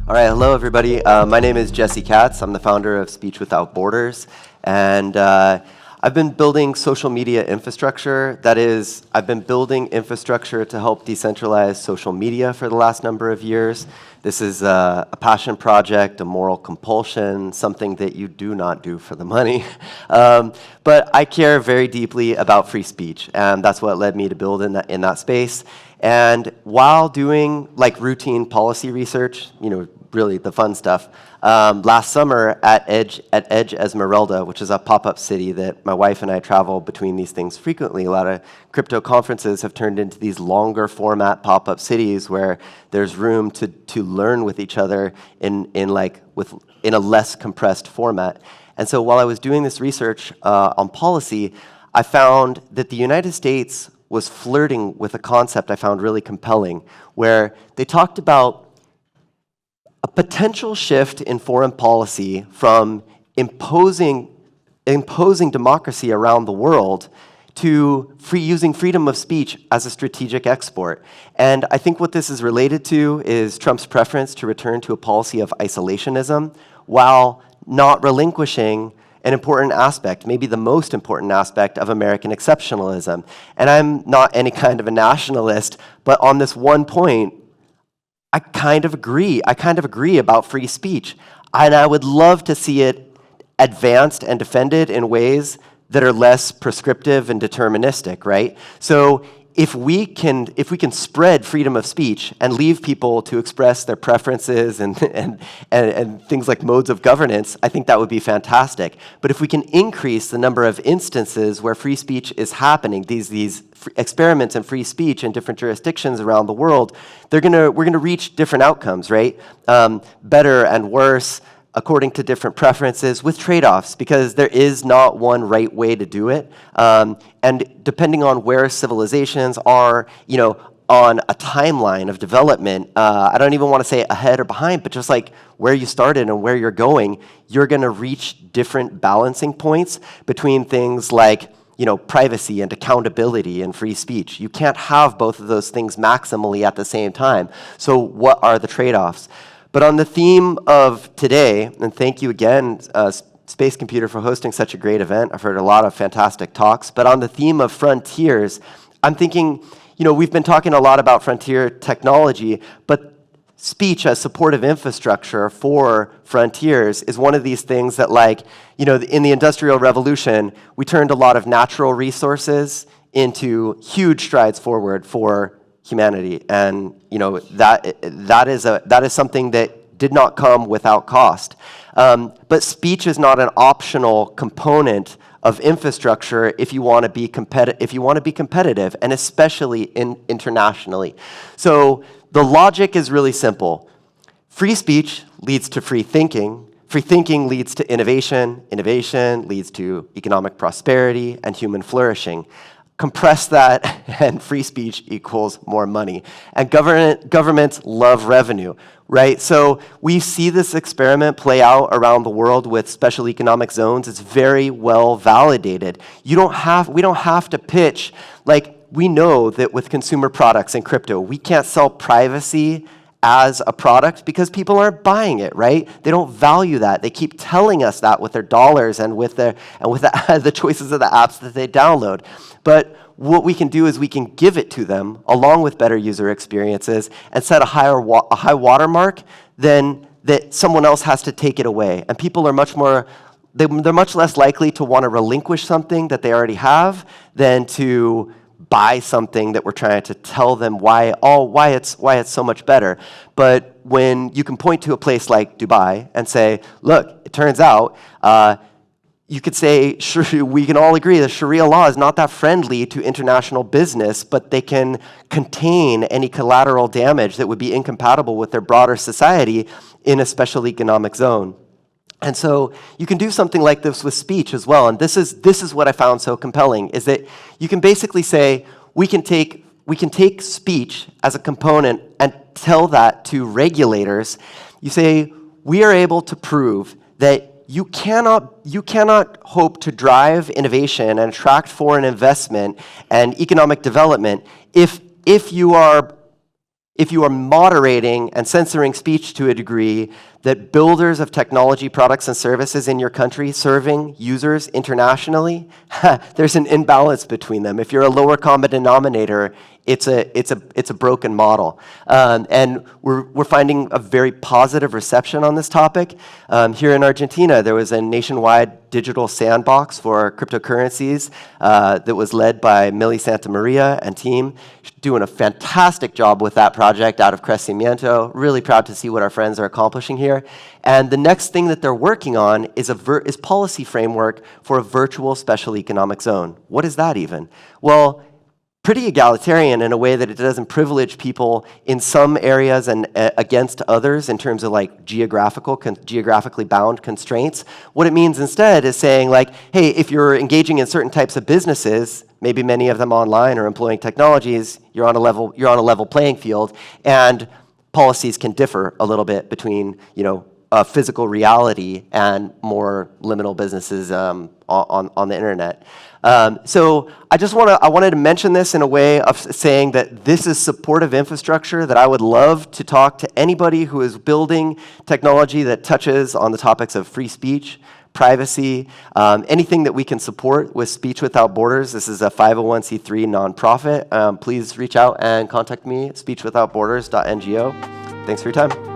All right, hello everybody. My name is Jesse Katz. I'm the founder of Speech Without Borders, and I've been building social media infrastructure. That is, I've been building infrastructure to help decentralize social media for the last number of years. This is a passion project, a moral compulsion, something that you do not do for the money. But I care very deeply about free speech, and that's what led me to build in that space. And while doing like routine policy research, really the fun stuff, last summer at Edge Esmeralda, which is a pop-up city that my wife and I travel between these things frequently. A lot of crypto conferences have turned into these longer format pop-up cities where there's room to learn with each other in a less compressed format. And so while I was doing this research on policy, I found that the United States was flirting with a concept I found really compelling, where they talked about a potential shift in foreign policy from imposing democracy around the world to using freedom of speech as a strategic export. And I think what this is related to is Trump's preference to return to a policy of isolationism while not relinquishing an important aspect, maybe the most important aspect of American exceptionalism. And I'm not any kind of a nationalist, but on this one point, I kind of agree. I kind of agree about free speech. And I would love to see it advanced and defended in ways that are less prescriptive and deterministic, right? So if we can spread freedom of speech and leave people to express their preferences and things like modes of governance, I think that would be fantastic. But if we can increase the number of instances where free speech is happening, these experiments in free speech in different jurisdictions around the world, we're gonna reach different outcomes, right? Better and worse, according to different preferences, with trade-offs, because there is not one right way to do it. And depending on where civilizations are, on a timeline of development, I don't even want to say ahead or behind, but just like where you started and where you're going, you're going to reach different balancing points between things like privacy and accountability and free speech. You can't have both of those things maximally at the same time. So what are the trade-offs? But on the theme of today, and thank you again, SpaceComputer, for hosting such a great event. I've heard a lot of fantastic talks. But on the theme of frontiers, I'm thinking, we've been talking a lot about frontier technology, but speech as supportive infrastructure for frontiers is one of these things that, in the Industrial Revolution, we turned a lot of natural resources into huge strides forward for humanity, and that is something that did not come without cost. But speech is not an optional component of infrastructure if you want to be competitive, and especially internationally. So the logic is really simple. Free speech leads to free thinking. Free thinking leads to innovation. Innovation leads to economic prosperity and human flourishing. Compress that, and free speech equals more money. And governments love revenue, right? So we see this experiment play out around the world with special economic zones. It's very well validated. We don't have to pitch, we know that with consumer products and crypto, we can't sell privacy as a product because people aren't buying it, right? They don't value that. They keep telling us that with their dollars and with the choices of the apps that they download. But what we can do is we can give it to them along with better user experiences and set a high watermark than that someone else has to take it away. And people are they're much less likely to want to relinquish something that they already have than to buy something that we're trying to tell them why it's so much better. But when you can point to a place like Dubai and say, look, it turns out, you could say, sure, we can all agree that Sharia law is not that friendly to international business, but they can contain any collateral damage that would be incompatible with their broader society in a special economic zone. And so you can do something like this with speech as well. And this is what I found so compelling, is that you can basically say, we can take speech as a component and tell that to regulators. You say, we are able to prove that you cannot hope to drive innovation and attract foreign investment and economic development if you are if you are moderating and censoring speech to a degree that builders of technology products and services in your country serving users internationally, there's an imbalance between them. If you're a lower common denominator, it's a broken model. And we're finding a very positive reception on this topic. Here in Argentina, there was a nationwide digital sandbox for cryptocurrencies that was led by Millie Santamaria and team, doing a fantastic job with that project out of Crecimiento. Really proud to see what our friends are accomplishing here. And the next thing that they're working on is policy framework for a virtual special economic zone. What is that even? Well, pretty egalitarian in a way that it doesn't privilege people in some areas and against others in terms of like geographically bound constraints. What it means instead is saying like, hey, if you're engaging in certain types of businesses, maybe many of them online or employing technologies, you're on a level playing field, and policies can differ a little bit between, physical reality and more liminal businesses on the internet. So I wanted to mention this in a way of saying that this is supportive infrastructure that I would love to talk to anybody who is building technology that touches on the topics of free speech, privacy, anything that we can support with Speech Without Borders. This is a 501c3 nonprofit. Please reach out and contact me at speechwithoutborders.ngo. Thanks for your time.